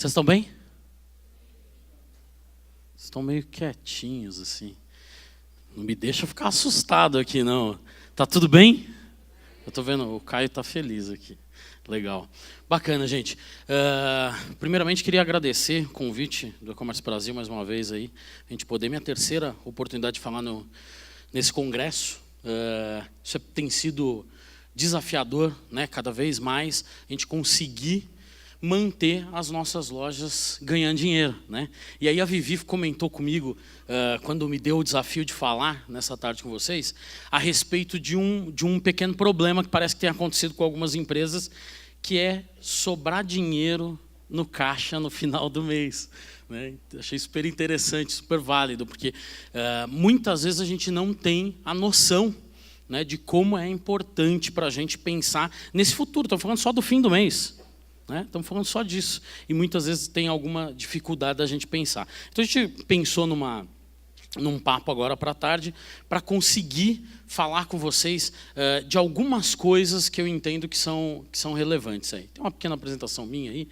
Vocês estão bem? Estão meio quietinhos, assim. Não me deixa ficar assustado aqui, não. Tá tudo bem? Eu tô vendo, o Caio tá feliz aqui. Legal. Bacana, gente. Primeiramente, queria agradecer o convite do E-Commerce Brasil, mais uma vez, aí, a gente poder, minha terceira oportunidade de falar nesse congresso. Isso tem sido desafiador, né? Cada vez mais a gente conseguir manter as nossas lojas ganhando dinheiro, né? E aí a Vivi comentou comigo, quando me deu o desafio de falar nessa tarde com vocês, a respeito de um pequeno problema que parece que tem acontecido com algumas empresas, que é sobrar dinheiro no caixa no final do mês, né? Achei super interessante, super válido, porque muitas vezes a gente não tem a noção, né, de como é importante para a gente pensar nesse futuro. Estou falando só do fim do mês. Estamos falando só disso. E muitas vezes tem alguma dificuldade da gente pensar. Então a gente pensou num papo agora para a tarde, para conseguir falar com vocês de algumas coisas que eu entendo que são relevantes aí. Tem uma pequena apresentação minha aí,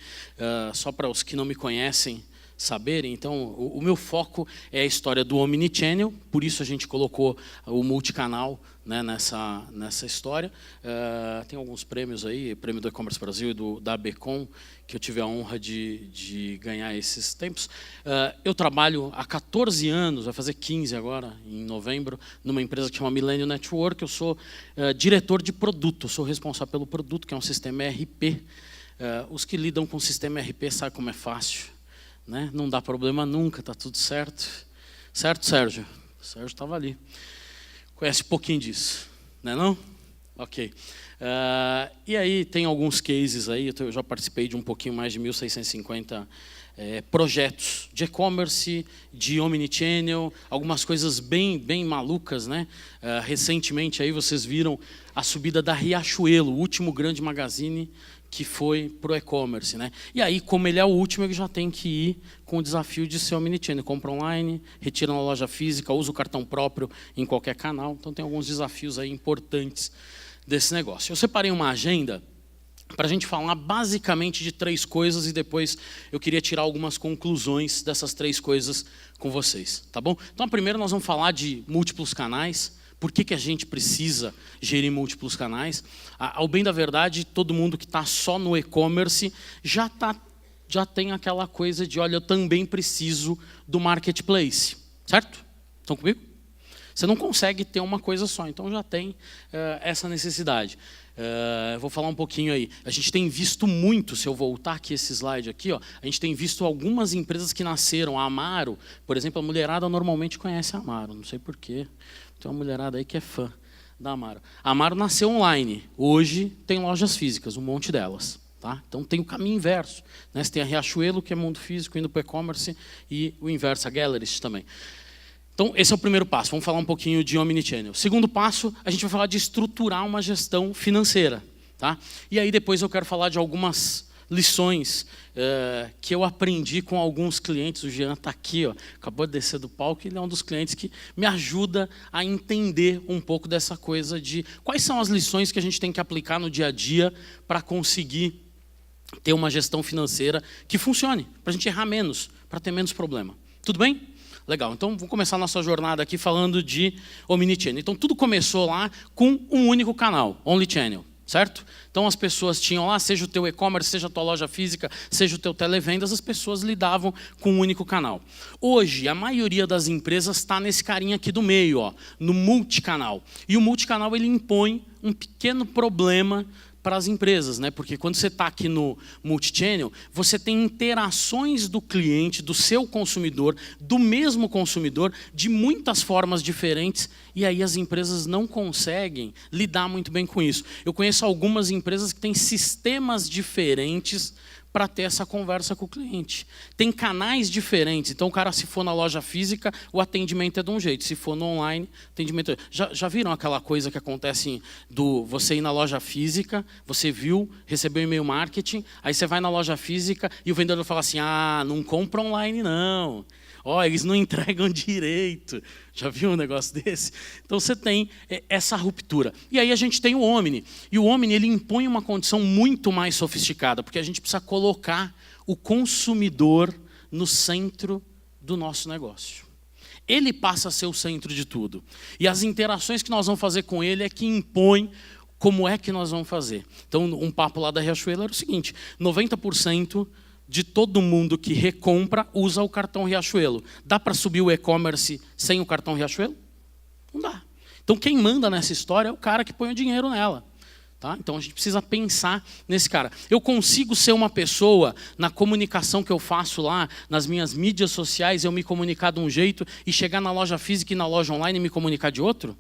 só para os que não me conhecem saberem. Então, o meu foco é a história do Omnichannel, por isso a gente colocou o multicanal, né, nessa história. Tem alguns prêmios aí, prêmio do E-Commerce Brasil e da ABCom, que eu tive a honra de ganhar esses tempos. Eu trabalho há 14 anos, vai fazer 15 agora, em novembro, numa empresa que chama Millennium Network. Eu sou diretor de produto, eu sou responsável pelo produto, que é um sistema ERP. Os que lidam com o sistema ERP sabem como é fácil, né? Não dá problema nunca, está tudo certo. Certo, Sérgio? O Sérgio estava ali. Conhece um pouquinho disso, não é não? Ok. E aí tem alguns cases aí, eu já participei de um pouquinho mais de 1.650 projetos de e-commerce, de omnichannel, algumas coisas bem malucas, né? Recentemente aí vocês viram a subida da Riachuelo, o último grande magazine que foi para o e-commerce, né? E aí, como ele é o último, ele já tem que ir com o desafio de ser omnichannel. Compra online, retira na loja física, usa o cartão próprio em qualquer canal. Então, tem alguns desafios aí importantes desse negócio. Eu separei uma agenda para a gente falar basicamente de 3 coisas e depois eu queria tirar algumas conclusões dessas 3 coisas com vocês, tá bom? Então, primeiro nós vamos falar de múltiplos canais. Por que a gente precisa gerir múltiplos canais? Ao bem da verdade, todo mundo que está só no e-commerce já tem aquela coisa de, olha, eu também preciso do marketplace, certo? Estão comigo? Você não consegue ter uma coisa só, então já tem essa necessidade. Vou falar um pouquinho aí. A gente tem visto muito, se eu voltar aqui esse slide aqui, ó, a gente tem visto algumas empresas que nasceram. A Amaro, por exemplo, a mulherada normalmente conhece a Amaro, não sei porquê. Tem uma mulherada aí que é fã da Amaro. A Amaro nasceu online. Hoje tem lojas físicas, um monte delas. Tá? Então tem o caminho inverso, né? Você tem a Riachuelo, que é mundo físico, indo para o e-commerce, e o inverso, a Galleries também. Então esse é o primeiro passo. Vamos falar um pouquinho de omnichannel. Segundo passo, a gente vai falar de estruturar uma gestão financeira. Tá? E aí depois eu quero falar de algumas lições que eu aprendi com alguns clientes. O Jean está aqui, ó, acabou de descer do palco, ele é um dos clientes que me ajuda a entender um pouco dessa coisa de quais são as lições que a gente tem que aplicar no dia a dia para conseguir ter uma gestão financeira que funcione, para a gente errar menos, para ter menos problema. Tudo bem? Legal, então vamos começar a nossa jornada aqui falando de omnichannel. Então tudo começou lá com um único canal, Omnichannel. Certo? Então as pessoas tinham lá, seja o teu e-commerce, seja a tua loja física, seja o teu televendas, as pessoas lidavam com um único canal. Hoje, a maioria das empresas está nesse carinha aqui do meio, ó, no multicanal. E o multicanal ele impõe um pequeno problema para as empresas, né? Porque quando você está aqui no multichannel, você tem interações do cliente, do seu consumidor, do mesmo consumidor, de muitas formas diferentes, e aí as empresas não conseguem lidar muito bem com isso. Eu conheço algumas empresas que têm sistemas diferentes para ter essa conversa com o cliente. Tem canais diferentes, então o cara, se for na loja física, o atendimento é de um jeito, se for no online, o atendimento é... Já viram aquela coisa que acontece do você ir na loja física, você viu, recebeu e-mail marketing, aí você vai na loja física e o vendedor fala assim, não compra online não. Eles não entregam direito. Já viu um negócio desse? Então você tem essa ruptura. E aí a gente tem o Omni. E o Omni ele impõe uma condição muito mais sofisticada, porque a gente precisa colocar o consumidor no centro do nosso negócio. Ele passa a ser o centro de tudo. E as interações que nós vamos fazer com ele é que impõe como é que nós vamos fazer. Então, um papo lá da Riachuelo era o seguinte: 90% de todo mundo que recompra usa o cartão Riachuelo. Dá para subir o e-commerce sem o cartão Riachuelo? Não dá. Então, quem manda nessa história é o cara que põe o dinheiro nela. Tá? Então, a gente precisa pensar nesse cara. Eu consigo ser uma pessoa, na comunicação que eu faço lá, nas minhas mídias sociais, eu me comunicar de um jeito e chegar na loja física e na loja online e me comunicar de outro?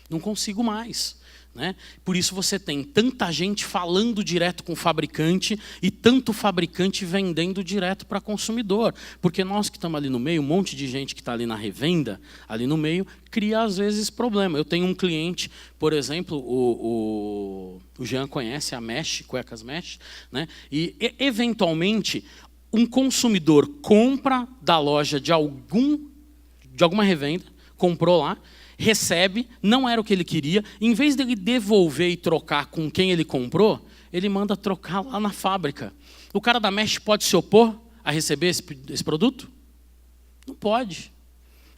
Não consigo mais. Né? Por isso você tem tanta gente falando direto com o fabricante e tanto fabricante vendendo direto para consumidor. Porque nós que estamos ali no meio, um monte de gente que está ali na revenda, ali no meio, cria às vezes problema. Eu tenho um cliente, por exemplo, o Jean conhece a Mesh, Cuecas Mesh, né? E eventualmente um consumidor compra da loja de alguma revenda, comprou lá, recebe, não era o que ele queria, em vez dele devolver e trocar com quem ele comprou, ele manda trocar lá na fábrica. O cara da Mesh pode se opor a receber esse produto? Não pode.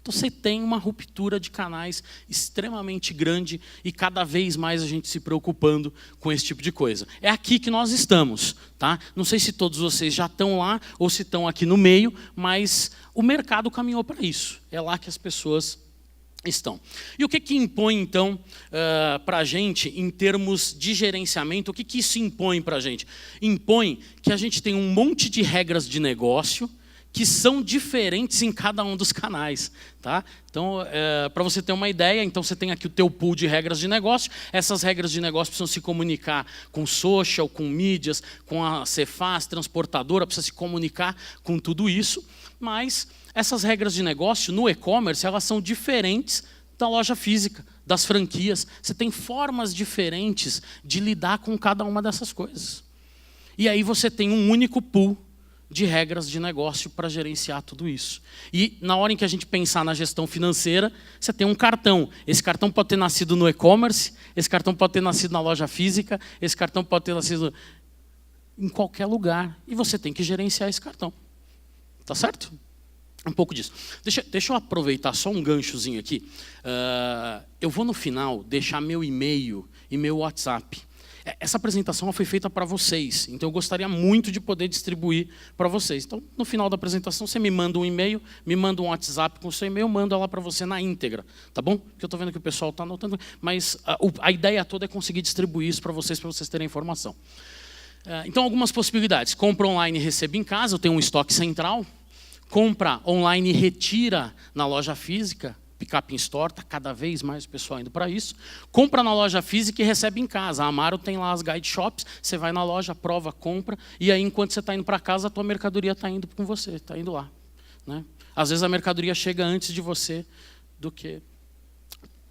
Então você tem uma ruptura de canais extremamente grande e cada vez mais a gente se preocupando com esse tipo de coisa. É aqui que nós estamos. Tá? Não sei se todos vocês já estão lá ou se estão aqui no meio, mas o mercado caminhou para isso. É lá que as pessoas estão. E o que impõe, então, para a gente, em termos de gerenciamento, o que isso impõe para a gente? Impõe que a gente tem um monte de regras de negócio que são diferentes em cada um dos canais. Tá? Então, para você ter uma ideia, então você tem aqui o teu pool de regras de negócio. Essas regras de negócio precisam se comunicar com social, com mídias, com a Cefaz, transportadora, precisa se comunicar com tudo isso, mas essas regras de negócio no e-commerce, elas são diferentes da loja física, das franquias. Você tem formas diferentes de lidar com cada uma dessas coisas. E aí você tem um único pool de regras de negócio para gerenciar tudo isso. E na hora em que a gente pensar na gestão financeira, você tem um cartão. Esse cartão pode ter nascido no e-commerce, esse cartão pode ter nascido na loja física, esse cartão pode ter nascido em qualquer lugar. E você tem que gerenciar esse cartão. Tá certo? Um pouco disso. Deixa eu aproveitar só um ganchozinho aqui. Eu vou no final deixar meu e-mail e meu WhatsApp. Essa apresentação foi feita para vocês, então eu gostaria muito de poder distribuir para vocês. Então, no final da apresentação, você me manda um e-mail, me manda um WhatsApp com o seu e-mail, eu mando ela para você na íntegra, tá bom? Porque eu estou vendo que o pessoal está anotando, mas a ideia toda é conseguir distribuir isso para vocês terem informação. Então, algumas possibilidades. Compra online e recebe em casa, eu tenho um estoque central. Compra online e retira na loja física, pick-up in store, está cada vez mais o pessoal indo para isso. Compra na loja física e recebe em casa. A Amaro tem lá as guide shops, você vai na loja, prova, compra, e aí enquanto você está indo para casa, a tua mercadoria está indo com você, está indo lá. Né? Às vezes a mercadoria chega antes de você do que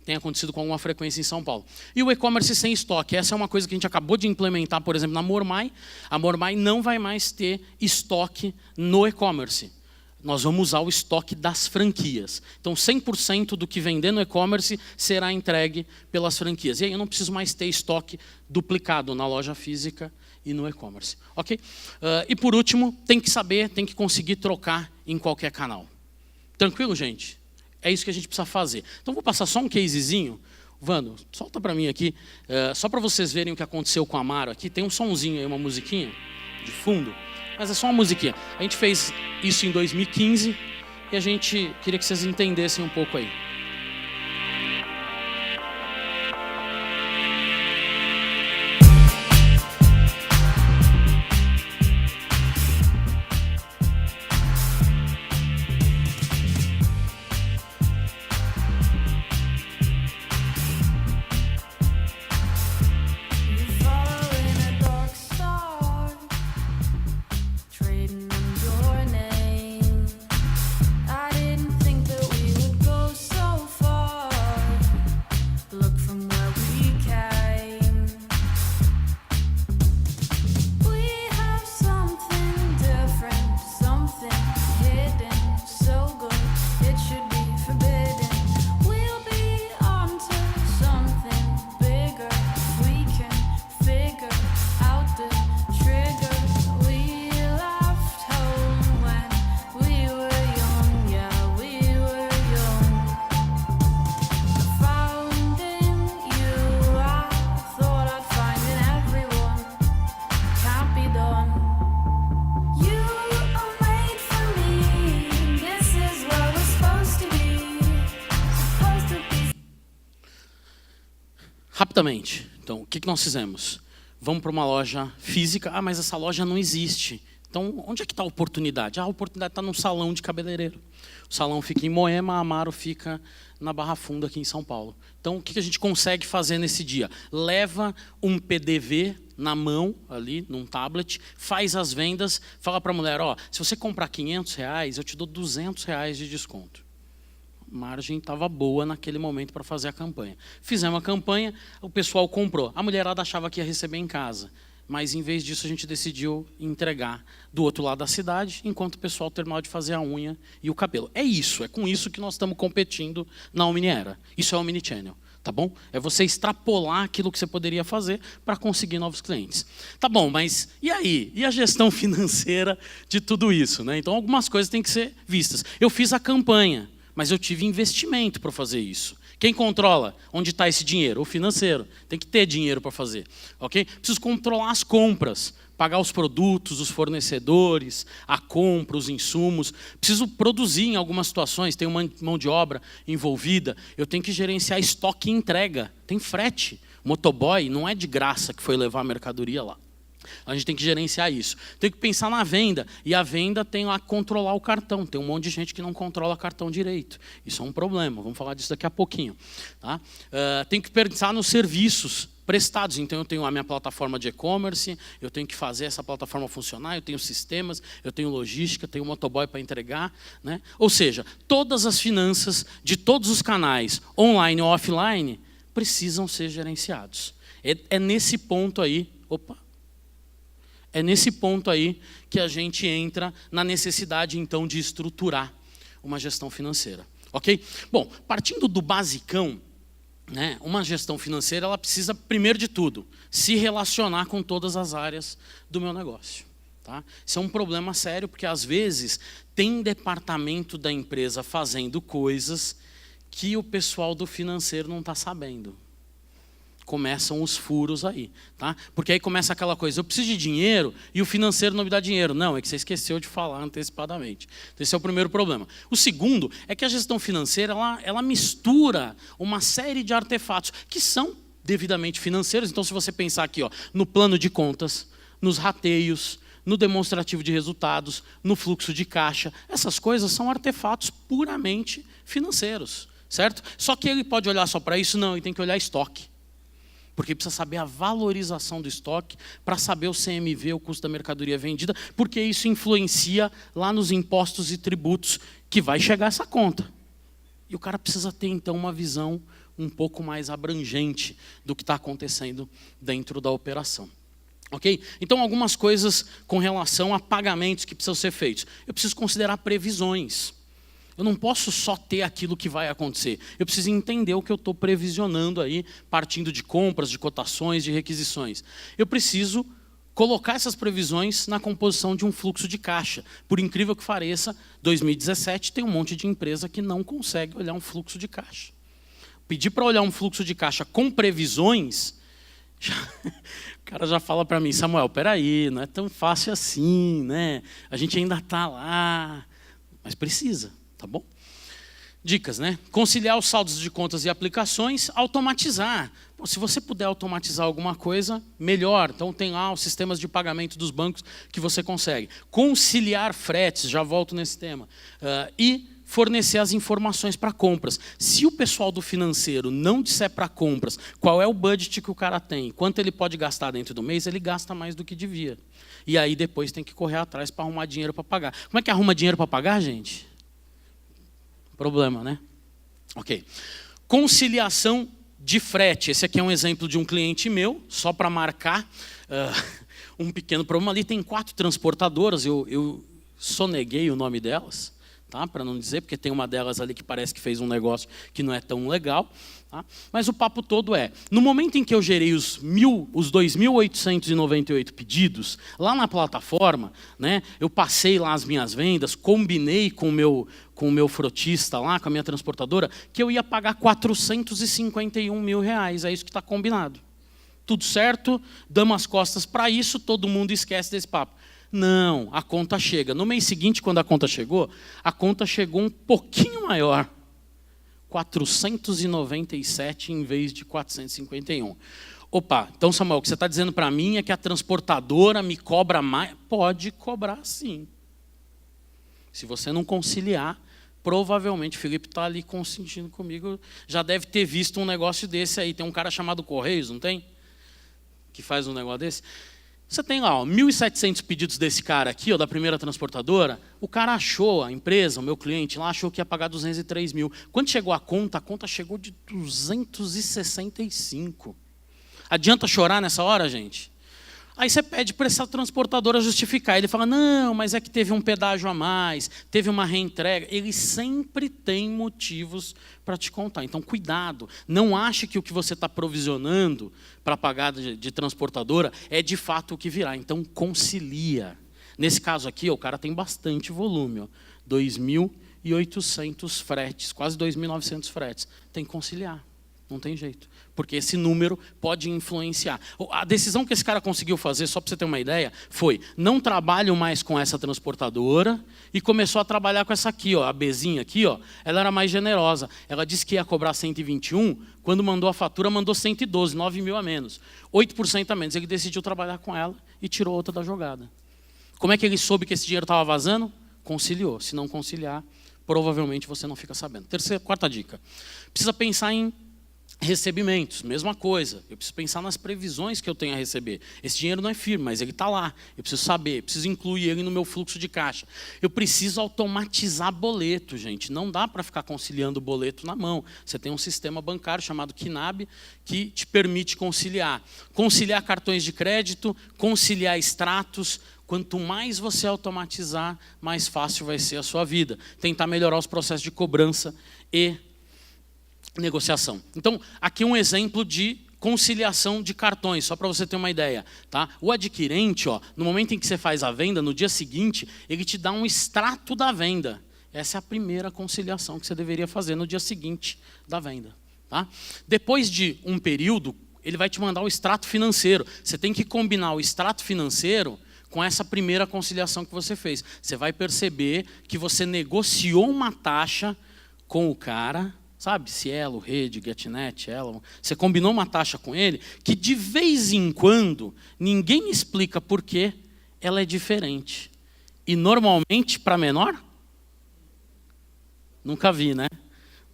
tem acontecido com alguma frequência em São Paulo. E o e-commerce sem estoque, essa é uma coisa que a gente acabou de implementar, por exemplo, na Mormai. A Mormai não vai mais ter estoque no e-commerce. Nós vamos usar o estoque das franquias. Então, 100% do que vender no e-commerce será entregue pelas franquias. E aí eu não preciso mais ter estoque duplicado na loja física e no e-commerce. Ok? E por último, tem que conseguir trocar em qualquer canal. Tranquilo, gente? É isso que a gente precisa fazer. Então, vou passar só um casezinho. Vando, solta para mim aqui, só para vocês verem o que aconteceu com a Amaro aqui. Tem um sonzinho aí, uma musiquinha de fundo. Mas é só uma musiquinha. A gente fez isso em 2015 e a gente queria que vocês entendessem um pouco aí. Trading in your name. I didn't think that we would go so Rapidamente, então, o que nós fizemos? Vamos para uma loja física. Mas essa loja não existe. Então, onde é que está a oportunidade? A oportunidade está num salão de cabeleireiro. O salão fica em Moema, a Amaro fica na Barra Funda, aqui em São Paulo. Então, o que a gente consegue fazer nesse dia? Leva um PDV na mão, ali, num tablet, faz as vendas, fala para a mulher, se você comprar R$500, eu te dou R$200 de desconto. A margem estava boa naquele momento para fazer a campanha. Fizemos a campanha, o pessoal comprou. A mulherada achava que ia receber em casa. Mas, em vez disso, a gente decidiu entregar do outro lado da cidade, enquanto o pessoal terminava de fazer a unha e o cabelo. É isso, é com isso que nós estamos competindo na Omniera. Isso é o Omnichannel, tá bom? É você extrapolar aquilo que você poderia fazer para conseguir novos clientes. Tá bom, mas e aí? E a gestão financeira de tudo isso, né? Então, algumas coisas têm que ser vistas. Eu fiz a campanha, mas eu tive investimento para fazer isso. Quem controla onde está esse dinheiro? O financeiro. Tem que ter dinheiro para fazer. Okay? Preciso controlar as compras, pagar os produtos, os fornecedores, a compra, os insumos. Preciso produzir em algumas situações, tem uma mão de obra envolvida. Eu tenho que gerenciar estoque e entrega. Tem frete. O motoboy não é de graça que foi levar a mercadoria lá. A gente tem que gerenciar isso. Tem que pensar na venda. E a venda tem a controlar o cartão. Tem um monte de gente que não controla cartão direito. Isso é um problema. Vamos falar disso daqui a pouquinho. Tá? Tem que pensar nos serviços prestados. Então, eu tenho a minha plataforma de e-commerce, eu tenho que fazer essa plataforma funcionar, eu tenho sistemas, eu tenho logística, tenho motoboy para entregar. Né? Ou seja, todas as finanças de todos os canais, online ou offline, precisam ser gerenciados. É nesse ponto aí... É nesse ponto aí que a gente entra na necessidade, então, de estruturar uma gestão financeira. Ok? Bom, partindo do basicão, né, uma gestão financeira ela precisa, primeiro de tudo, se relacionar com todas as áreas do meu negócio. Tá? Isso é um problema sério, porque, às vezes, tem departamento da empresa fazendo coisas que o pessoal do financeiro não está sabendo. Começam os furos aí, tá? Porque aí começa aquela coisa, eu preciso de dinheiro e o financeiro não me dá dinheiro. Não, é que você esqueceu de falar antecipadamente. Então, esse é o primeiro problema. O segundo é que a gestão financeira, ela mistura uma série de artefatos que são devidamente financeiros. Então, se você pensar aqui, no plano de contas, nos rateios, no demonstrativo de resultados, no fluxo de caixa, essas coisas são artefatos puramente financeiros, certo? Só que ele pode olhar só para isso? Não, ele tem que olhar estoque. Porque precisa saber a valorização do estoque para saber o CMV, o custo da mercadoria vendida, porque isso influencia lá nos impostos e tributos que vai chegar essa conta. E o cara precisa ter, então, uma visão um pouco mais abrangente do que está acontecendo dentro da operação. Ok? Então, algumas coisas com relação a pagamentos que precisam ser feitos. Eu preciso considerar previsões. Eu não posso só ter aquilo que vai acontecer. Eu preciso entender o que eu estou previsionando aí, partindo de compras, de cotações, de requisições. Eu preciso colocar essas previsões na composição de um fluxo de caixa. Por incrível que pareça, 2017 tem um monte de empresa que não consegue olhar um fluxo de caixa. Pedir para olhar um fluxo de caixa com previsões, o cara já fala para mim, Samuel, peraí, não é tão fácil assim, né? A gente ainda está lá, mas precisa. Tá bom? Dicas, né? Conciliar os saldos de contas e aplicações, automatizar. Pô, se você puder automatizar alguma coisa, melhor. Então, tem lá os sistemas de pagamento dos bancos que você consegue. Conciliar fretes, já volto nesse tema. E fornecer as informações para compras. Se o pessoal do financeiro não disser para compras qual é o budget que o cara tem, quanto ele pode gastar dentro do mês, ele gasta mais do que devia. E aí, depois, tem que correr atrás para arrumar dinheiro para pagar. Como é que arruma dinheiro para pagar, gente? Problema, né? Ok. Conciliação de frete. Esse aqui é um exemplo de um cliente meu, só para marcar um pequeno problema. Ali tem 4 transportadoras, eu soneguei o nome delas, tá? Para não dizer, porque tem uma delas ali que parece que fez um negócio que não é tão legal. Tá? Mas o papo todo é, no momento em que eu gerei os 2.898 pedidos, lá na plataforma, né, eu passei lá as minhas vendas, combinei com o meu frotista lá, com a minha transportadora, que eu ia pagar R$451 mil. É isso que está combinado. Tudo certo, damos as costas para isso, todo mundo esquece desse papo. Não, a conta chega. No mês seguinte, quando a conta chegou um pouquinho maior. 497 em vez de 451. Opa, então Samuel, o que você está dizendo para mim é que a transportadora me cobra mais? Pode cobrar sim. Se você não conciliar, provavelmente, o Felipe está ali consentindo comigo, já deve ter visto um negócio desse aí. Tem um cara chamado Correios, não tem? Que faz um negócio desse. Você tem lá, 1.700 pedidos desse cara aqui, da primeira transportadora. O cara achou, a empresa, o meu cliente lá, achou que ia pagar 203 mil. Quando chegou a conta chegou de 265. Adianta chorar nessa hora, gente? Aí você pede para essa transportadora justificar. Ele fala, não, mas é que teve um pedágio a mais, teve uma reentrega. Ele sempre tem motivos para te contar. Então, cuidado. Não ache que o que você está provisionando para pagar de transportadora é de fato o que virá. Então, concilia. Nesse caso aqui, o cara tem bastante volume. 2.800 fretes, quase 2.900 fretes. Tem que conciliar. Não tem jeito. Porque esse número pode influenciar. A decisão que esse cara conseguiu fazer, só para você ter uma ideia, foi: não trabalho mais com essa transportadora, e começou a trabalhar com essa aqui, a Bzinha aqui, ela era mais generosa. Ela disse que ia cobrar 121, quando mandou a fatura, mandou 112, 9 mil a menos. 8% a menos. Ele decidiu trabalhar com ela e tirou outra da jogada. Como é que ele soube que esse dinheiro estava vazando? Conciliou. Se não conciliar, provavelmente você não fica sabendo. Quarta dica. Precisa pensar em recebimentos, mesma coisa. Eu preciso pensar nas previsões que eu tenho a receber. Esse dinheiro não é firme, mas ele está lá. Eu preciso saber, eu preciso incluir ele no meu fluxo de caixa. Eu preciso automatizar boleto, gente. Não dá para ficar conciliando boleto na mão. Você tem um sistema bancário chamado KNAB que te permite conciliar. Conciliar cartões de crédito, conciliar extratos. Quanto mais você automatizar, mais fácil vai ser a sua vida. Tentar melhorar os processos de cobrança e negociação. Então, aqui um exemplo de conciliação de cartões, só para você ter uma ideia. Tá? O adquirente, no momento em que você faz a venda, no dia seguinte, ele te dá um extrato da venda. Essa é a primeira conciliação que você deveria fazer no dia seguinte da venda. Tá? Depois de um período, ele vai te mandar o extrato financeiro. Você tem que combinar o extrato financeiro com essa primeira conciliação que você fez. Você vai perceber que você negociou uma taxa com o cara, sabe, Cielo, Rede, GetNet, Elo, você combinou uma taxa com ele que de vez em quando, ninguém explica por que ela é diferente. E normalmente para menor? Nunca vi, né?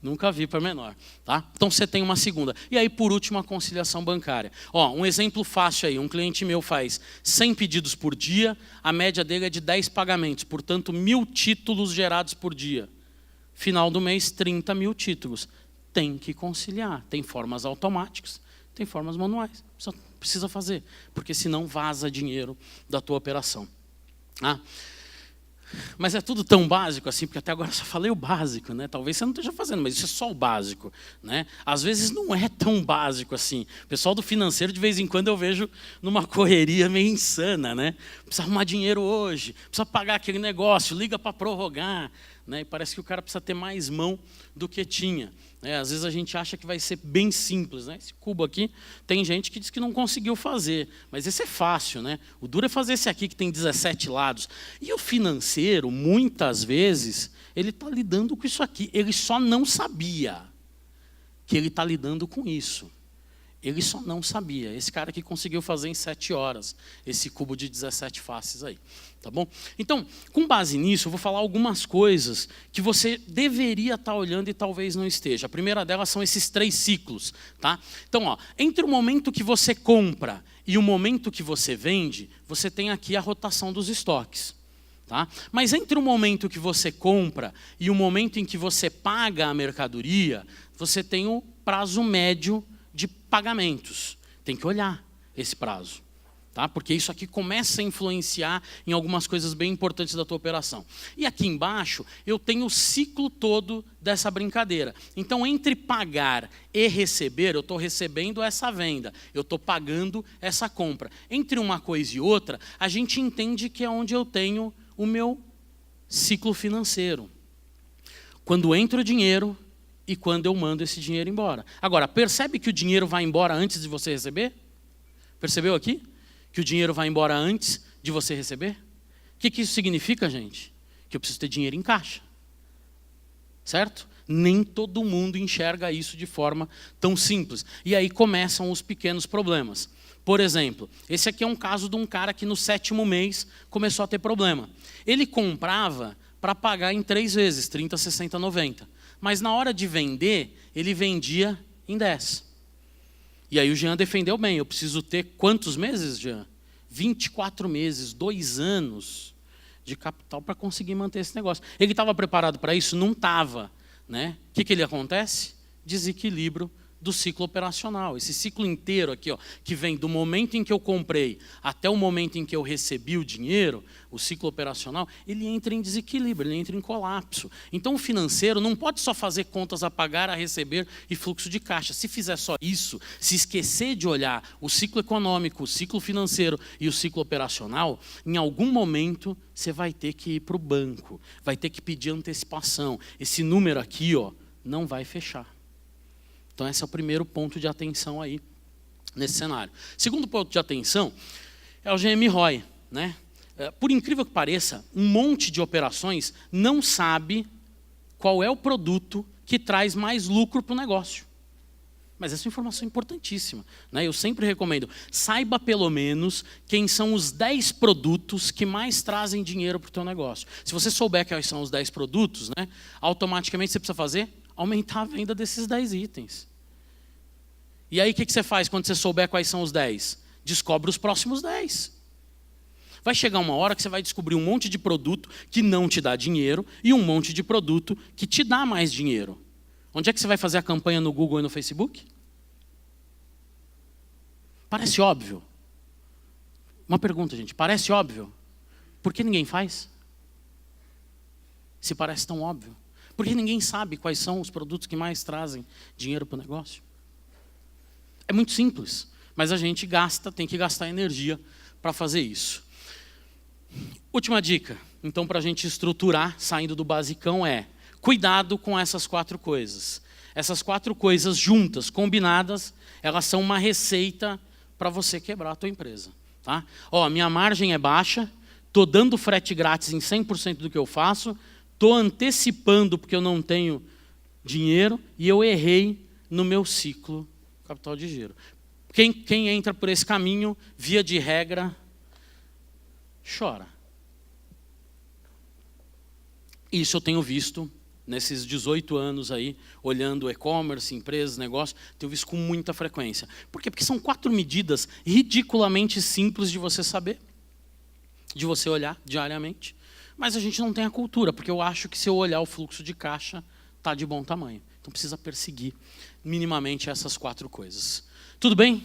Nunca vi para menor. Tá? Então você tem uma segunda. E aí, por último, a conciliação bancária. Um exemplo fácil aí, um cliente meu faz 100 pedidos por dia, a média dele é de 10 pagamentos, portanto, 1.000 títulos gerados por dia. Final do mês, 30 mil títulos. Tem que conciliar. Tem formas automáticas, tem formas manuais. Precisa fazer, porque senão vaza dinheiro da tua operação. Mas é tudo tão básico assim, porque até agora eu só falei o básico, né? Talvez você não esteja fazendo, mas isso é só o básico, né? Às vezes não é tão básico assim. O pessoal do financeiro, de vez em quando, eu vejo numa correria meio insana, né? Precisa arrumar dinheiro hoje, precisa pagar aquele negócio, liga para prorrogar, né? E parece que o cara precisa ter mais mão do que tinha. Às vezes a gente acha que vai ser bem simples, né? Esse cubo aqui, tem gente que diz que não conseguiu fazer, mas esse é fácil, né? O duro é fazer esse aqui que tem 17 lados. E o financeiro, muitas vezes, ele está lidando com isso aqui. Ele só não sabia que ele está lidando com isso. Ele só não sabia. Esse cara que conseguiu fazer em 7 horas, esse cubo de 17 faces aí. Tá bom? Então, com base nisso, eu vou falar algumas coisas que você deveria estar olhando e talvez não esteja. A primeira delas são esses 3 ciclos. Tá? Então, entre o momento que você compra e o momento que você vende, você tem aqui a rotação dos estoques. Tá? Mas entre o momento que você compra e o momento em que você paga a mercadoria, você tem o prazo médio de pagamentos. Tem que olhar esse prazo. Tá? Porque isso aqui começa a influenciar em algumas coisas bem importantes da tua operação. E aqui embaixo eu tenho o ciclo todo dessa brincadeira. Então, entre pagar e receber, eu estou recebendo essa venda, eu estou pagando essa compra. Entre uma coisa e outra, a gente entende que é onde eu tenho o meu ciclo financeiro. Quando entra o dinheiro e quando eu mando esse dinheiro embora. Agora, percebe que o dinheiro vai embora antes de você receber? Percebeu aqui? Que o dinheiro vai embora antes de você receber? O que isso significa, gente? Que eu preciso ter dinheiro em caixa. Certo? Nem todo mundo enxerga isso de forma tão simples. E aí começam os pequenos problemas. Por exemplo, esse aqui é um caso de um cara que no 7º mês começou a ter problema. Ele comprava para pagar em 3 vezes, 30, 60, 90. Mas na hora de vender, ele vendia em 10. E aí o Jean defendeu bem. Eu preciso ter quantos meses, Jean? 24 meses, 2 anos de capital para conseguir manter esse negócio. Ele estava preparado para isso? Não estava. Né? O que acontece? Desequilíbrio do ciclo operacional. Esse ciclo inteiro aqui, ó, que vem do momento em que eu comprei até o momento em que eu recebi o dinheiro, o ciclo operacional, ele entra em desequilíbrio, ele entra em colapso. Então o financeiro não pode só fazer contas a pagar, a receber e fluxo de caixa. Se fizer só isso, se esquecer de olhar o ciclo econômico, o ciclo financeiro e o ciclo operacional, em algum momento você vai ter que ir para o banco, vai ter que pedir antecipação. Esse número aqui, ó, não vai fechar. Então, esse é o primeiro ponto de atenção aí nesse cenário. Segundo ponto de atenção é o GMROI. Né? Por incrível que pareça, um monte de operações não sabe qual é o produto que traz mais lucro para o negócio. Mas essa é uma informação importantíssima. Né? Eu sempre recomendo, saiba pelo menos quem são os 10 produtos que mais trazem dinheiro para o teu negócio. Se você souber quais são os 10 produtos, né, automaticamente você precisa fazer? Aumentar a venda desses 10 itens. E aí o que você faz quando você souber quais são os 10? Descobre os próximos 10. Vai chegar uma hora que você vai descobrir um monte de produto que não te dá dinheiro e um monte de produto que te dá mais dinheiro. Onde é que você vai fazer a campanha no Google e no Facebook? Parece óbvio. Uma pergunta, gente. Parece óbvio? Por que ninguém faz? Se parece tão óbvio. Porque ninguém sabe quais são os produtos que mais trazem dinheiro para o negócio. É muito simples, mas a gente tem que gastar energia para fazer isso. Última dica, então, para a gente estruturar, saindo do basicão, é cuidado com essas 4 coisas. Essas 4 coisas juntas, combinadas, elas são uma receita para você quebrar a tua empresa. Tá? Ó, minha margem é baixa, estou dando frete grátis em 100% do que eu faço, estou antecipando porque eu não tenho dinheiro e eu errei no meu ciclo capital de giro. Quem entra por esse caminho, via de regra, chora. Isso eu tenho visto nesses 18 anos aí, olhando e-commerce, empresas, negócios, tenho visto com muita frequência. Por quê? Porque são 4 medidas ridiculamente simples de você saber, de você olhar diariamente. Mas a gente não tem a cultura, porque eu acho que se eu olhar o fluxo de caixa, está de bom tamanho. Então precisa perseguir minimamente essas 4 coisas. Tudo bem?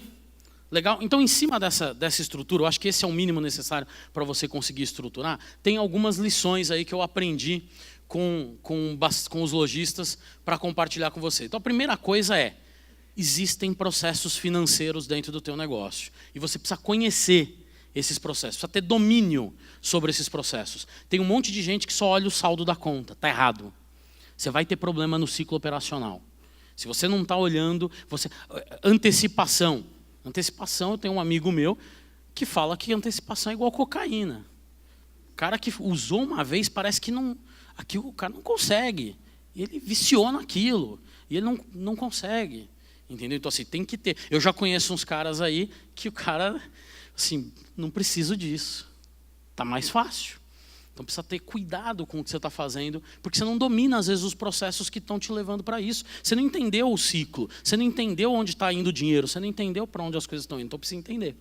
Legal? Então, em cima dessa estrutura, eu acho que esse é o mínimo necessário para você conseguir estruturar. Tem algumas lições aí que eu aprendi com os lojistas para compartilhar com você. Então, a primeira coisa é, existem processos financeiros dentro do teu negócio. E você precisa conhecer esses processos, precisa ter domínio sobre esses processos. Tem um monte de gente que só olha o saldo da conta, está errado. Você vai ter problema no ciclo operacional. Se você não está olhando, antecipação. Antecipação, eu tenho um amigo meu que fala que antecipação é igual cocaína. O cara que usou uma vez, parece que não, aquilo, o cara não consegue. E ele viciou naquilo. E ele não consegue. Entendeu? Então, assim, tem que ter. Eu já conheço uns caras aí que o cara, assim, não preciso disso. Está mais fácil. Então precisa ter cuidado com o que você está fazendo, porque você não domina, às vezes, os processos que estão te levando para isso. Você não entendeu o ciclo, você não entendeu onde está indo o dinheiro, você não entendeu para onde as coisas estão indo, então precisa entender.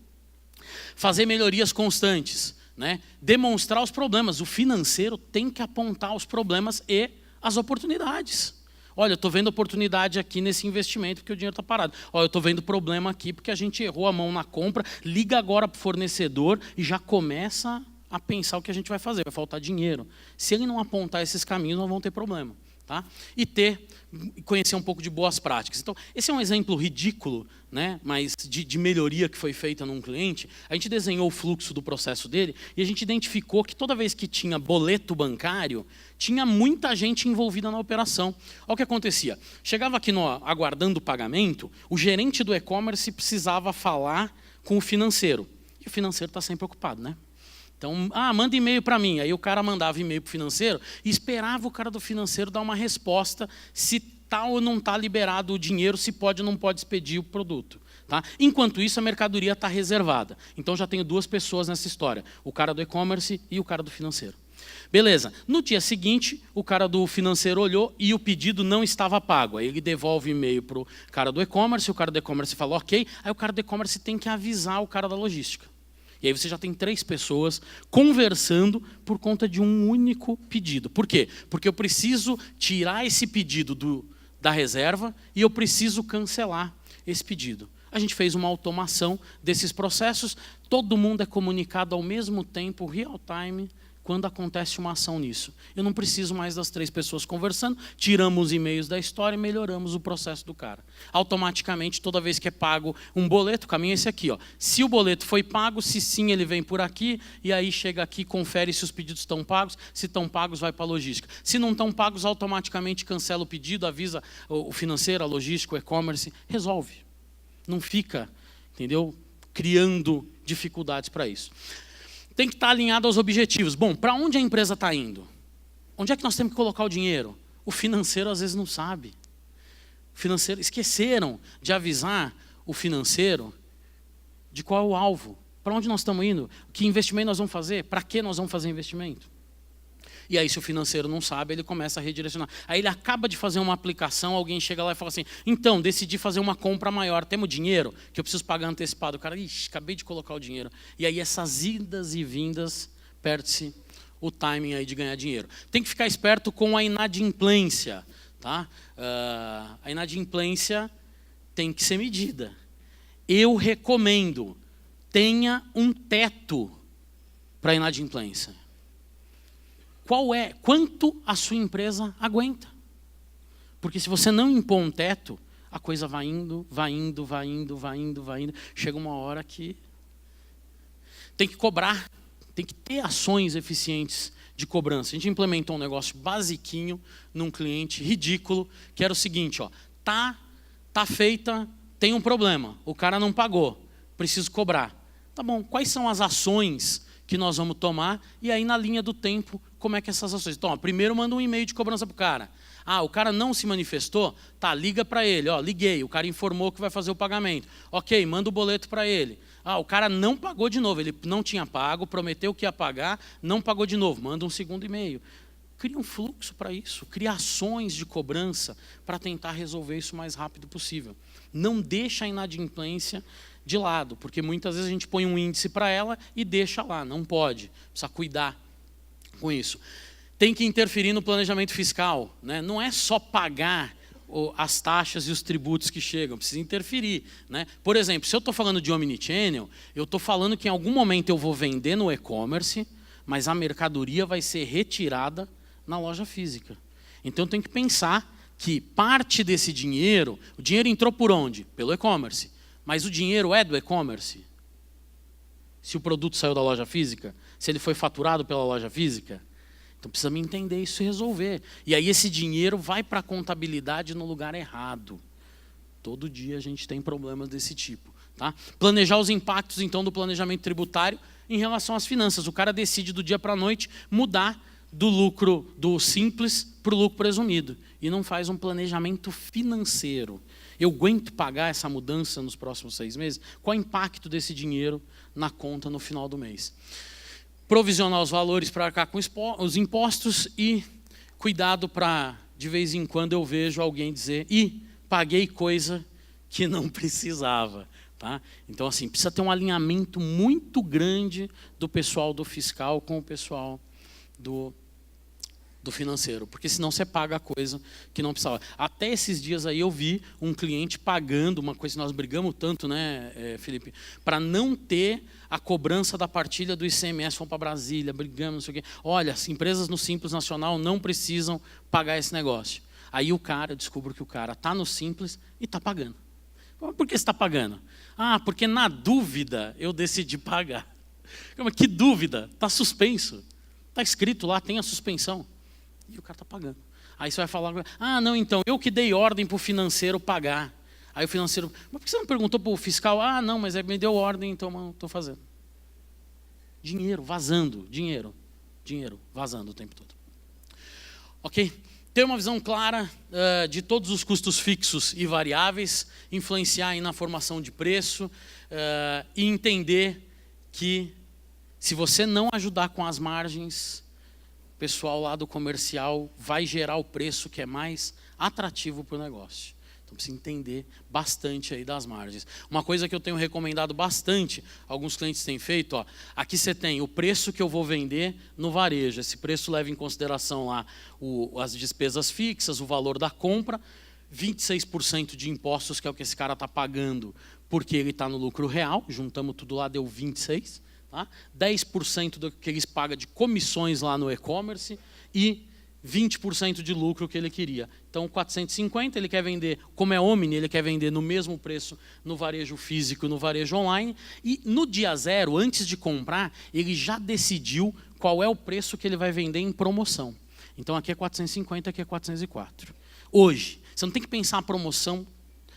Fazer melhorias constantes, né? Demonstrar os problemas. O financeiro tem que apontar os problemas e as oportunidades. Olha, eu estou vendo oportunidade aqui nesse investimento porque o dinheiro está parado. Olha, eu estou vendo problema aqui porque a gente errou a mão na compra, liga agora para o fornecedor e já começa a pensar o que a gente vai fazer, vai faltar dinheiro. Se ele não apontar esses caminhos, nós vamos ter problema. Tá? E conhecer um pouco de boas práticas. Então, esse é um exemplo ridículo, né, mas de melhoria que foi feita num cliente. A gente desenhou o fluxo do processo dele e a gente identificou que toda vez que tinha boleto bancário, tinha muita gente envolvida na operação. Olha o que acontecia. Chegava aqui aguardando o pagamento, o gerente do e-commerce precisava falar com o financeiro. E o financeiro está sempre ocupado, né? Então, manda e-mail para mim. Aí o cara mandava e-mail para o financeiro e esperava o cara do financeiro dar uma resposta se está ou não está liberado o dinheiro, se pode ou não pode expedir o produto. Tá? Enquanto isso, a mercadoria está reservada. Então, já tenho 2 pessoas nessa história. O cara do e-commerce e o cara do financeiro. Beleza. No dia seguinte, o cara do financeiro olhou e o pedido não estava pago. Aí ele devolve o e-mail para o cara do e-commerce, o cara do e-commerce fala ok, aí o cara do e-commerce tem que avisar o cara da logística. E aí você já tem 3 pessoas conversando por conta de um único pedido. Por quê? Porque eu preciso tirar esse pedido da reserva e eu preciso cancelar esse pedido. A gente fez uma automação desses processos, todo mundo é comunicado ao mesmo tempo, real time, quando acontece uma ação nisso. Eu não preciso mais das 3 pessoas conversando, tiramos os e-mails da história e melhoramos o processo do cara. Automaticamente, toda vez que é pago um boleto, o caminho é esse aqui. Ó. Se o boleto foi pago, se sim, ele vem por aqui, e aí chega aqui, confere se os pedidos estão pagos, se estão pagos, vai para a logística. Se não estão pagos, automaticamente cancela o pedido, avisa o financeiro, a logística, o e-commerce, resolve. Não fica, entendeu, criando dificuldades para isso. Tem que estar alinhado aos objetivos. Bom, para onde a empresa está indo? Onde é que nós temos que colocar o dinheiro? O financeiro às vezes não sabe. O financeiro, esqueceram de avisar o financeiro de qual é o alvo. Para onde nós estamos indo? Que investimento nós vamos fazer? Para que nós vamos fazer investimento? E aí, se o financeiro não sabe, ele começa a redirecionar. Aí ele acaba de fazer uma aplicação, alguém chega lá e fala assim, então, decidi fazer uma compra maior, temos dinheiro que eu preciso pagar antecipado. O cara, acabei de colocar o dinheiro. E aí essas idas e vindas, perde-se o timing aí de ganhar dinheiro. Tem que ficar esperto com a inadimplência. Tá? A inadimplência tem que ser medida. Eu recomendo, tenha um teto para a inadimplência. Quanto a sua empresa aguenta? Porque se você não impor um teto, a coisa vai indo, vai indo, vai indo, vai indo, vai indo. Chega uma hora que tem que cobrar, tem que ter ações eficientes de cobrança. A gente implementou um negócio basiquinho num cliente ridículo, que era o seguinte, ó, tá feita, tem um problema, o cara não pagou, preciso cobrar. Tá bom, quais são as ações que nós vamos tomar? E aí, na linha do tempo, como é que essas ações? Então, primeiro manda um e-mail de cobrança para o cara. O cara não se manifestou? Tá, liga para ele. Liguei, o cara informou que vai fazer o pagamento. Ok, manda o boleto para ele. O cara não pagou de novo, ele não tinha pago, prometeu que ia pagar, não pagou de novo. Manda um segundo e-mail. Cria um fluxo para isso, cria ações de cobrança para tentar resolver isso o mais rápido possível. Não deixa a inadimplência de lado, porque muitas vezes a gente põe um índice para ela e deixa lá, não pode, precisa cuidar com isso. Tem que interferir no planejamento fiscal, né? Não é só pagar as taxas e os tributos que chegam, precisa interferir, né? Por exemplo, se eu estou falando de omnichannel, eu estou falando que em algum momento eu vou vender no e-commerce, mas a mercadoria vai ser retirada na loja física. Então eu tenho que pensar que parte desse dinheiro, o dinheiro entrou por onde? Pelo e-commerce. Mas o dinheiro é do e-commerce? Se o produto saiu da loja física? Se ele foi faturado pela loja física? Então precisa me entender isso e resolver. E aí esse dinheiro vai para a contabilidade no lugar errado. Todo dia a gente tem problemas desse tipo. Tá? Planejar os impactos, então, do planejamento tributário em relação às finanças. O cara decide do dia para a noite mudar do lucro do simples para o lucro presumido. E não faz um planejamento financeiro. Eu aguento pagar essa mudança nos próximos 6 meses? Qual é o impacto desse dinheiro na conta no final do mês? Provisionar os valores para arcar com os impostos e cuidado para, de vez em quando, eu vejo alguém dizer paguei coisa que não precisava. Tá? Então, assim, precisa ter um alinhamento muito grande do pessoal do fiscal com o pessoal do financeiro, porque senão você paga a coisa que não precisava. Até esses dias aí eu vi um cliente pagando uma coisa que nós brigamos tanto, né, Felipe, para não ter a cobrança da partilha do ICMS, fomos para Brasília, brigamos, não sei o quê. Olha, as empresas no Simples Nacional não precisam pagar esse negócio. Aí eu descubro que o cara está no Simples e está pagando. Por que você está pagando? Porque na dúvida eu decidi pagar. Que dúvida? Está suspenso. Está escrito lá, tem a suspensão. E o cara está pagando. Aí você vai falar, não, então, eu que dei ordem para o financeiro pagar. Aí o financeiro, mas por que você não perguntou para o fiscal? Não, mas me deu ordem, então eu estou fazendo. Dinheiro vazando, dinheiro vazando o tempo todo. Ok? Ter uma visão clara de todos os custos fixos e variáveis, influenciar aí na formação de preço e entender que se você não ajudar com as margens, o pessoal lá do comercial vai gerar o preço que é mais atrativo para o negócio. Então precisa entender bastante aí das margens. Uma coisa que eu tenho recomendado bastante, alguns clientes têm feito, ó, aqui você tem o preço que eu vou vender no varejo. Esse preço leva em consideração lá as despesas fixas, o valor da compra, 26% de impostos, que é o que esse cara está pagando, porque ele está no lucro real, juntamos tudo lá, deu 26%, tá? 10% do que eles pagam de comissões lá no e-commerce e 20% de lucro que ele queria. Então, 450, ele quer vender, como é omni, ele quer vender no mesmo preço no varejo físico e no varejo online. E no dia zero, antes de comprar, ele já decidiu qual é o preço que ele vai vender em promoção. Então, aqui é 450, aqui é 404. Hoje, você não tem que pensar a promoção,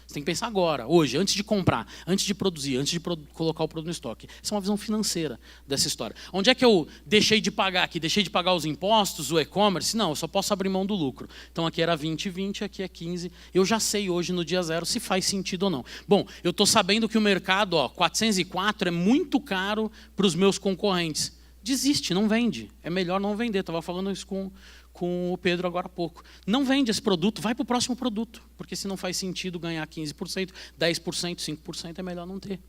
você tem que pensar agora, hoje, antes de comprar, antes de produzir, antes de colocar o produto no estoque. Essa é uma visão financeira dessa história. Onde é que eu deixei de pagar aqui? Deixei de pagar os impostos, o e-commerce? Não, eu só posso abrir mão do lucro. Então aqui era 20 e 20, aqui é 15. Eu já sei hoje no dia zero se faz sentido ou não. Bom, eu estou sabendo que o mercado, 404 é muito caro para os meus concorrentes. Desiste, não vende. É melhor não vender. Estava falando isso com o Pedro agora há pouco. Não vende esse produto, vai para o próximo produto, porque se não faz sentido ganhar 15%, 10%, 5%, é melhor não ter.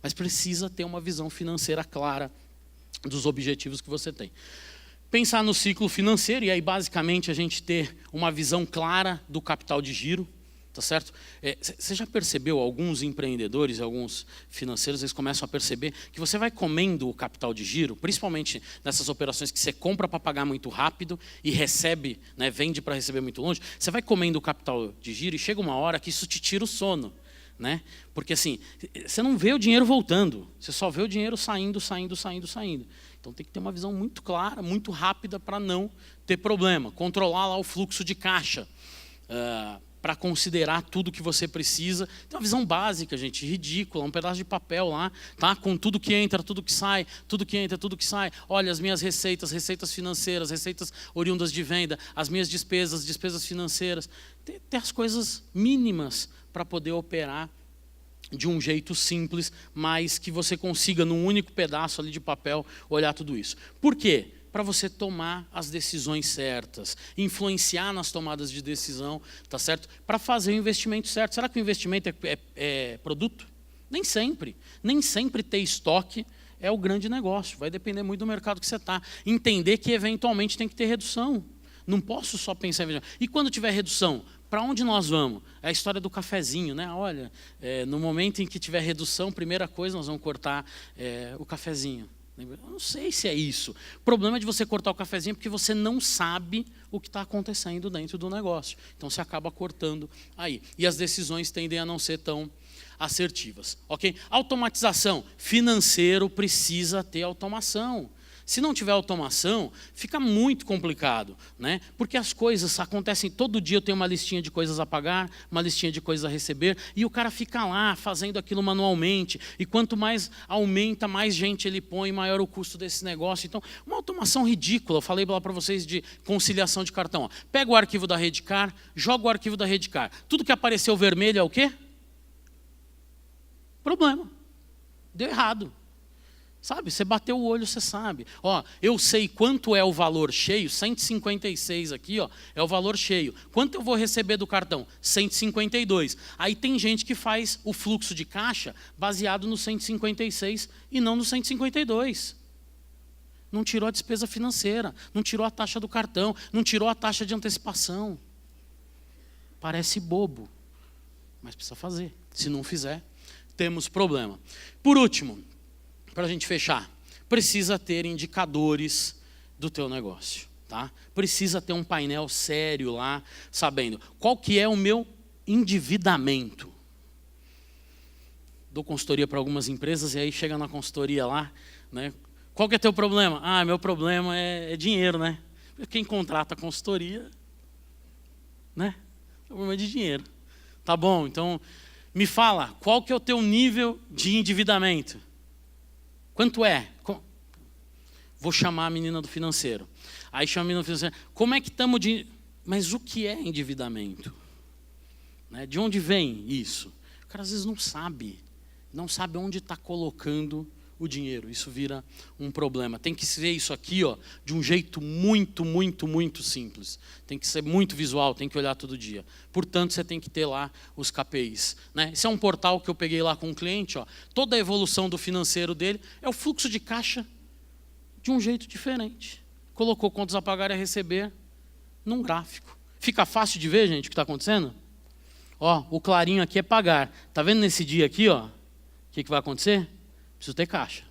Mas precisa ter uma visão financeira clara dos objetivos que você tem. Pensar no ciclo financeiro, e aí basicamente a gente ter uma visão clara do capital de giro. Tá certo? Você já percebeu, alguns empreendedores, alguns financeiros, eles começam a perceber que você vai comendo o capital de giro, principalmente nessas operações que você compra para pagar muito rápido e recebe, né, vende para receber muito longe, você vai comendo o capital de giro e chega uma hora que isso te tira o sono. Né? Porque assim, você não vê o dinheiro voltando, você só vê o dinheiro saindo. Então tem que ter uma visão muito clara, muito rápida para não ter problema. Controlar lá o fluxo de caixa. Para considerar tudo que você precisa. Tem uma visão básica, gente, ridícula, um pedaço de papel lá, tá? Com tudo que entra, tudo que sai, tudo que entra, tudo que sai. Olha, as minhas receitas financeiras, receitas oriundas de venda, as minhas despesas financeiras. Ter as coisas mínimas para poder operar de um jeito simples, mas que você consiga, num único pedaço ali de papel, olhar tudo isso. Por quê? Para você tomar as decisões certas, influenciar nas tomadas de decisão, tá certo? Para fazer o investimento certo. Será que o investimento é produto? Nem sempre. Nem sempre ter estoque é o grande negócio. Vai depender muito do mercado que você está. Entender que, eventualmente, tem que ter redução. Não posso só pensar em investimento. E quando tiver redução, para onde nós vamos? É a história do cafezinho, né? Olha, no momento em que tiver redução, primeira coisa, nós vamos cortar o cafezinho. Eu não sei se é isso. O problema é de você cortar o cafezinho porque você não sabe o que está acontecendo dentro do negócio. Então você acaba cortando aí. E as decisões tendem a não ser tão assertivas. Ok? Automatização. Financeiro precisa ter automação. Se não tiver automação, fica muito complicado, né? Porque as coisas acontecem todo dia. Eu tenho uma listinha de coisas a pagar, uma listinha de coisas a receber, e o cara fica lá fazendo aquilo manualmente. E quanto mais aumenta, mais gente ele põe, maior o custo desse negócio. Então, uma automação ridícula. Eu falei lá para vocês de conciliação de cartão. Ó. Pega o arquivo da Redcar, joga o arquivo da Redcar. Tudo que apareceu vermelho é o quê? Problema. Deu errado. Sabe, você bateu o olho, você sabe. Ó, eu sei quanto é o valor cheio, 156 aqui, ó, é o valor cheio. Quanto eu vou receber do cartão? 152. Aí tem gente que faz o fluxo de caixa baseado no 156 e não no 152. Não tirou a despesa financeira, não tirou a taxa do cartão, não tirou a taxa de antecipação. Parece bobo, mas precisa fazer. Se não fizer, temos problema. Por último, para a gente fechar, precisa ter indicadores do teu negócio. Tá? Precisa ter um painel sério lá, sabendo qual que é o meu endividamento. Dou consultoria para algumas empresas e aí chega na consultoria lá, né? Qual que é teu problema? Ah, meu problema é dinheiro, né? Quem contrata a consultoria, né? O problema é de dinheiro. Tá bom, então me fala, qual que é o teu nível de endividamento? Quanto é? vou chamar a menina do financeiro. Aí chama a menina do financeiro. Como é que estamos de... Mas o que é endividamento? Né? De onde vem isso? O cara às vezes não sabe onde está colocando o dinheiro. Isso vira um problema. Tem que ser isso aqui, ó, de um jeito muito, muito, muito simples. Tem que ser muito visual, tem que olhar todo dia. Portanto, você tem que ter lá os KPIs. Né? Esse é um portal que eu peguei lá com um cliente. Ó. Toda a evolução do financeiro dele é o fluxo de caixa de um jeito diferente. Colocou contas a pagar e a receber num gráfico. Fica fácil de ver, gente, o que está acontecendo? Ó, o clarinho aqui é pagar. Está vendo nesse dia aqui, ó? O que vai acontecer? Preciso ter caixa.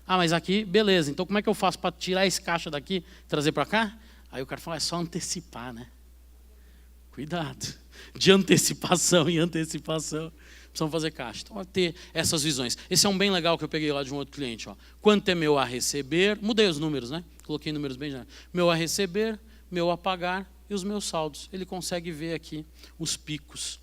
Ah, mas aqui, beleza. Então como é que eu faço para tirar esse caixa daqui e trazer para cá? Aí o cara fala, é só antecipar, né? Cuidado. De antecipação em antecipação. Precisamos fazer caixa. Então, ter essas visões. Esse é um bem legal que eu peguei lá de um outro cliente. Ó. Quanto é meu a receber? Mudei os números, né? Coloquei números bem já. Meu a receber, meu a pagar e os meus saldos. Ele consegue ver aqui os picos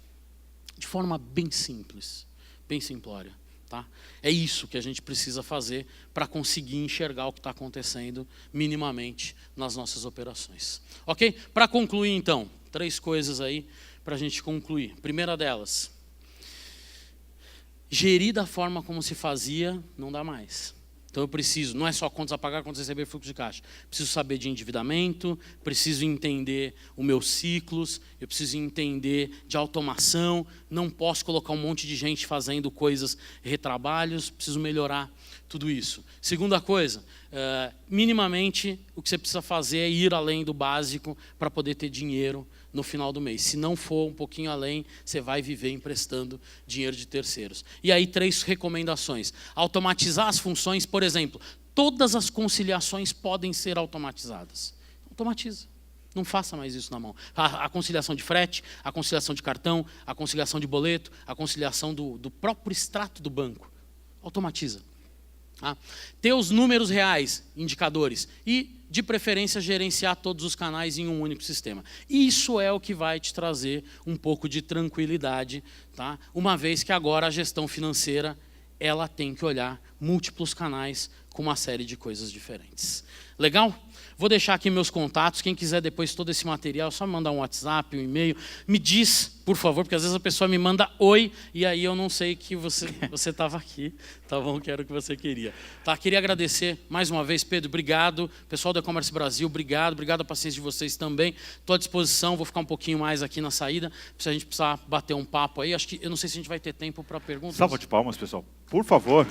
de forma bem simples, bem simplória. Tá? É isso que a gente precisa fazer para conseguir enxergar o que está acontecendo minimamente nas nossas operações. Ok? Para concluir, então, 3 coisas aí para a gente concluir. Primeira delas, gerir da forma como se fazia não dá mais. Então eu preciso, não é só contas a pagar, contas a receber, fluxo de caixa. Preciso saber de endividamento, preciso entender os meus ciclos, eu preciso entender de automação, não posso colocar um monte de gente fazendo coisas, retrabalhos, preciso melhorar tudo isso. Segunda coisa, minimamente o que você precisa fazer é ir além do básico para poder ter dinheiro no final do mês. Se não for um pouquinho além, você vai viver emprestando dinheiro de terceiros. E aí 3 recomendações. Automatizar as funções, por exemplo, todas as conciliações podem ser automatizadas. Automatiza. Não faça mais isso na mão. A conciliação de frete, a conciliação de cartão, a conciliação de boleto, a conciliação do próprio extrato do banco. Automatiza. Ter os números reais, indicadores, e, de preferência, gerenciar todos os canais em um único sistema. Isso é o que vai te trazer um pouco de tranquilidade, tá? Uma vez que agora a gestão financeira ela tem que olhar múltiplos canais com uma série de coisas diferentes. Legal? Vou deixar aqui meus contatos. Quem quiser depois todo esse material, só mandar um WhatsApp, um e-mail. Me diz, por favor, porque às vezes a pessoa me manda oi e aí eu não sei que você estava aqui. Tá bom? Que era o que você queria. Tá? Queria agradecer mais uma vez, Pedro. Obrigado. Pessoal do E-Commerce Brasil, obrigado. Obrigado a paciência de vocês também. Estou à disposição. Vou ficar um pouquinho mais aqui na saída. Se a gente precisar bater um papo aí. Eu não sei se a gente vai ter tempo para perguntas. Salva de palmas, pessoal. Por favor.